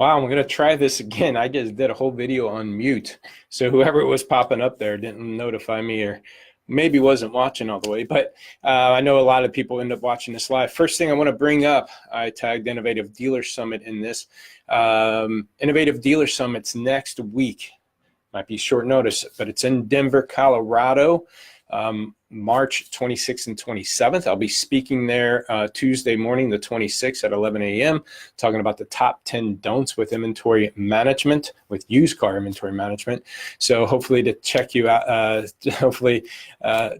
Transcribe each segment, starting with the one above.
Wow, I'm gonna try this again. I just did a whole video on mute. So whoever was popping up there didn't notify me or maybe wasn't watching all the way, but I know a lot of people end up watching this live. First thing I want to bring up, I tagged Innovative Dealer Summit in this. Innovative Dealer Summit's next week. Might be short notice, but it's in Denver, Colorado. March 26th and 27th. I'll be speaking there Tuesday morning, the 26th at 11 a.m., talking about the top 10 don'ts with inventory management, with used car inventory management. So hopefully to check you out,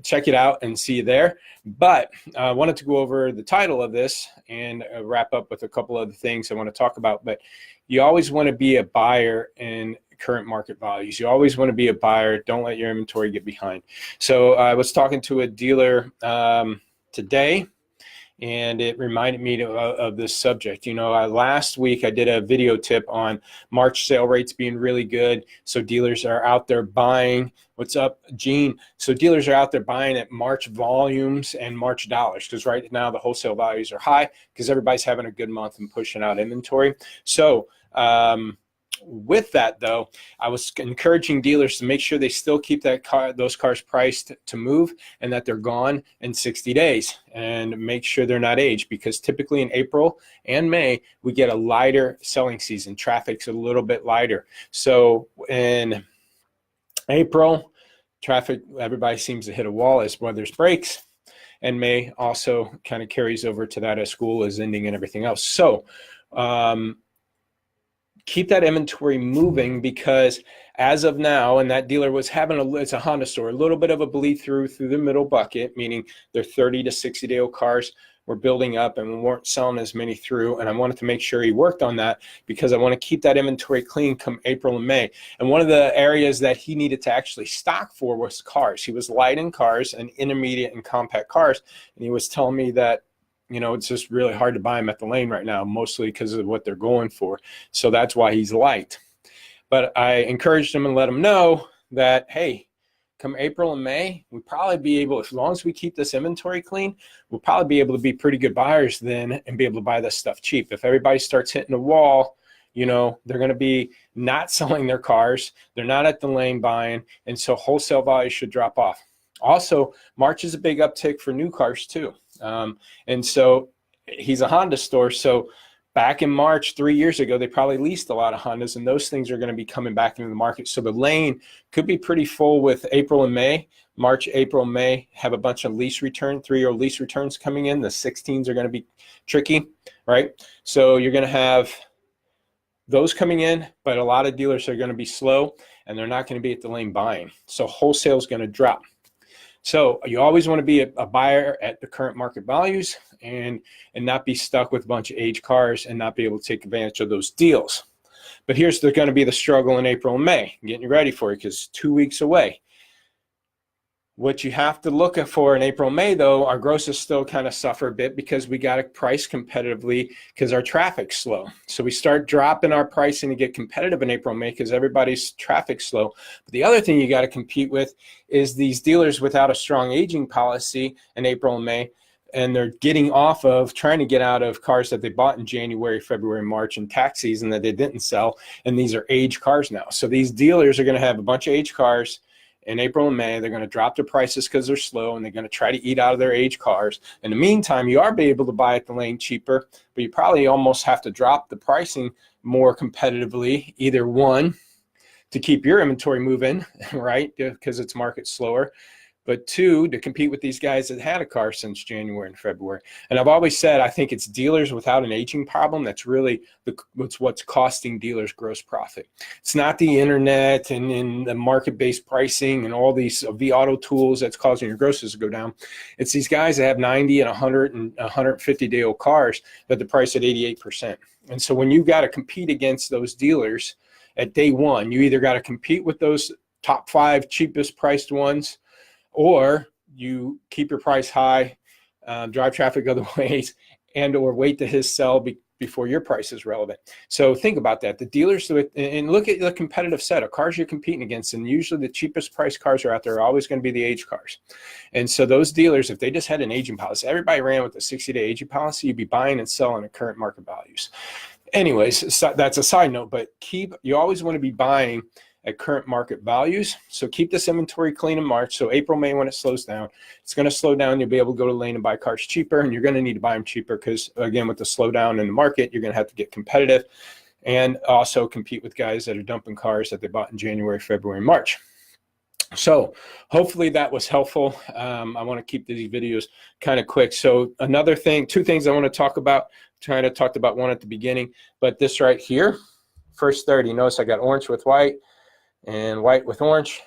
check it out and see you there. But I wanted to go over the title of this and wrap up with a couple other things I want to talk about. But you always want to be a buyer in current market values. You always want to be a buyer. Don't let your inventory get behind. So I was talking to a dealer today, and it reminded me of this subject. You know, last week I did a video tip on March sale rates being really good. So dealers are out there buying. What's up, Gene? So dealers are out there buying at March volumes and March dollars, because right now the wholesale values are high because everybody's having a good month and pushing out inventory. So with that, though, I was encouraging dealers to make sure they still keep those cars priced to move and that they're gone in 60 days and make sure they're not aged, because typically in April and May, we get a lighter selling season. Traffic's a little bit lighter. So in April, traffic, everybody seems to hit a wall as weather breaks, and May also kind of carries over to that as school is ending and everything else. So, keep that inventory moving, because as of now, and that dealer was having it's a Honda store, a little bit of a bleed through the middle bucket, meaning their 30 to 60 day old cars were building up and we weren't selling as many through. And I wanted to make sure he worked on that, because I want to keep that inventory clean come April and May. And one of the areas that he needed to actually stock for was cars. He was light in cars and intermediate and compact cars. And he was telling me that, you know, it's just really hard to buy them at the lane right now, mostly because of what they're going for. So that's why he's light. But I encouraged him and let him know that, hey, come April and May, we'll probably be able, as long as we keep this inventory clean, we'll probably be able to be pretty good buyers then and be able to buy this stuff cheap. If everybody starts hitting the wall, you know, they're going to be not selling their cars. They're not at the lane buying. And so wholesale values should drop off. Also, March is a big uptick for new cars too. And so he's a Honda store. So back in March, 3 years ago, they probably leased a lot of Hondas, and those things are going to be coming back into the market. So the lane could be pretty full with April and May. March, April, May have a bunch of lease return, 3-year lease returns coming in. The 16s are going to be tricky, right? So you're going to have those coming in, but a lot of dealers are going to be slow and they're not going to be at the lane buying. So wholesale is going to drop. So you always want to be a buyer at the current market values and not be stuck with a bunch of aged cars and not be able to take advantage of those deals. But here's going to be the struggle in April and May. I'm getting you ready for it, because 2 weeks away. What you have to look for in April, May, though, our grosses still kind of suffer a bit because we got to price competitively because our traffic's slow. So we start dropping our pricing to get competitive in April, May, because everybody's traffic's slow. But the other thing you got to compete with is these dealers without a strong aging policy in April and May, and they're getting off of trying to get out of cars that they bought in January, February, March, and tax season that they didn't sell, and these are aged cars now. So these dealers are going to have a bunch of aged cars in April and May. They're going to drop their prices because they're slow, and they're going to try to eat out of their aged cars. In the meantime, you are be able to buy at the lane cheaper, but you probably almost have to drop the pricing more competitively. Either one, to keep your inventory moving, right, because it's market slower, but two, to compete with these guys that had a car since January and February. And I've always said, I think it's dealers without an aging problem that's really what's costing dealers gross profit. It's not the internet and the market-based pricing and all these V-auto tools that's causing your grosses to go down. It's these guys that have 90 and 100 and 150-day-old cars that the price at 88%. And so when you've got to compete against those dealers at day one, you either got to compete with those top 5 cheapest priced ones, or you keep your price high, drive traffic other ways, and or wait to his sell before your price is relevant. So think about that. The dealers, and look at the competitive set of cars you're competing against, and usually the cheapest price cars are out there are always going to be the age cars. And so those dealers, if they just had an aging policy, everybody ran with a 60-day aging policy, you'd be buying and selling at current market values. Anyways, so that's a side note, but you always want to be buying at current market values. So keep this inventory clean in March. So April, May, when it slows down, it's going to slow down. You'll be able to go to Lane and buy cars cheaper, and you're going to need to buy them cheaper because, again, with the slowdown in the market, you're going to have to get competitive and also compete with guys that are dumping cars that they bought in January, February, and March. So hopefully that was helpful. I want to keep these videos kind of quick. So another thing, two things I want to talk about. Kind of talked about one at the beginning, but this right here, first 30. Notice I got orange with white and white with orange.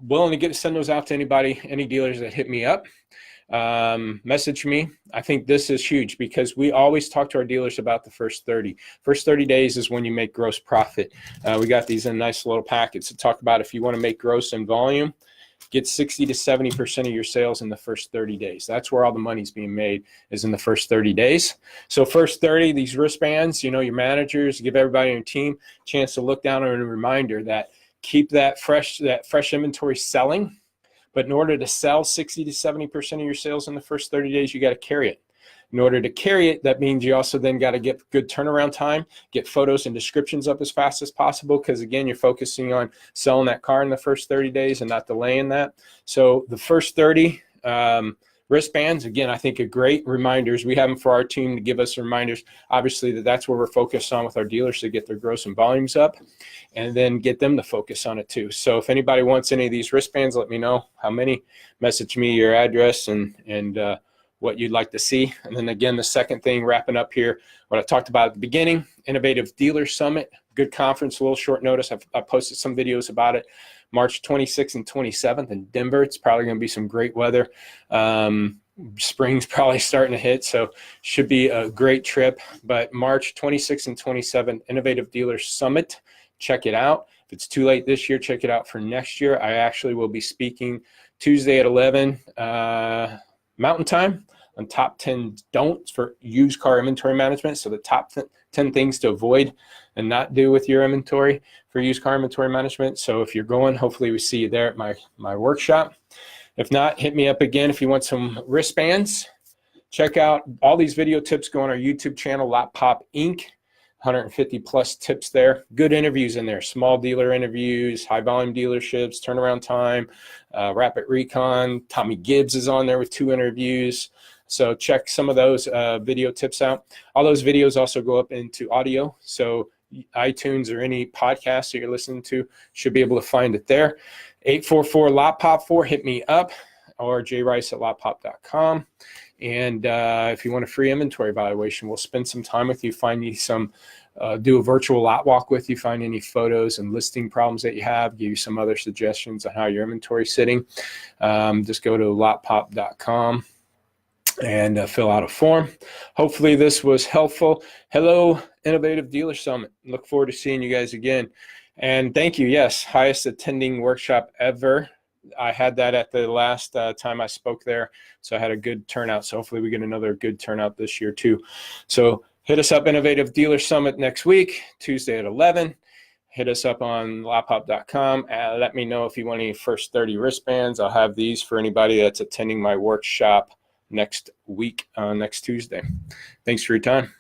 Willing to send those out to anybody, any dealers that hit me up. Message me. I think this is huge because we always talk to our dealers about the first 30. First 30 days is when you make gross profit. We got these in nice little packets to talk about if you want to make gross and volume. Get 60 to 70% of your sales in the first 30 days. That's where all the money's being made, is in the first 30 days. So first 30, these wristbands, your managers, give everybody on your team a chance to look down on a reminder that keep that fresh inventory selling. But in order to sell 60 to 70% of your sales in the first 30 days, you got to carry it. In order to carry it, that means you also then got to get good turnaround time, get photos and descriptions up as fast as possible, because again, you're focusing on selling that car in the first 30 days and not delaying that. So the first 30 wristbands, again, I think are great reminders. We have them for our team to give us reminders. Obviously, that's where we're focused on with our dealers to get their gross and volumes up, and then get them to focus on it too. So if anybody wants any of these wristbands, let me know how many. Message me your address and what you'd like to see. And then again, the second thing, wrapping up here, what I talked about at the beginning, Innovative Dealer Summit, good conference, a little short notice. I posted some videos about it. March 26th and 27th in Denver. It's probably going to be some great weather. Spring's probably starting to hit, so should be a great trip. But March 26th and 27th, Innovative Dealer Summit. Check it out. If it's too late this year, check it out for next year. I actually will be speaking Tuesday at 11 Mountain Time on top 10 don'ts for used car inventory management. So the top 10 things to avoid and not do with your inventory for used car inventory management. So if you're going, hopefully we see you there at my workshop. If not, hit me up again if you want some wristbands. Check out all these video tips. Go on our YouTube channel, Lotpop Inc. 150 plus tips there. Good interviews in there. Small dealer interviews, high volume dealerships, turnaround time, rapid recon. Tommy Gibbs is on there with 2 interviews. So check some of those video tips out. All those videos also go up into audio. So iTunes or any podcast that you're listening to should be able to find it there. 844-LOTPOP4, hit me up, or jrice@lotpop.com. And if you want a free inventory evaluation, we'll spend some time with you, find you some, do a virtual lot walk with you, find any photos and listing problems that you have, give you some other suggestions on how your inventory is sitting. Just go to lotpop.com and fill out a form. Hopefully this was helpful. Hello, Innovative Dealer Summit. Look forward to seeing you guys again. And thank you. Yes, highest attending workshop ever. I had that at the last time I spoke there, so I had a good turnout. So hopefully we get another good turnout this year too. So hit us up, Innovative Dealer Summit next week, Tuesday at 11. Hit us up on lotpop.com. Let me know if you want any first 30 wristbands. I'll have these for anybody that's attending my workshop next week, next Tuesday. Thanks for your time.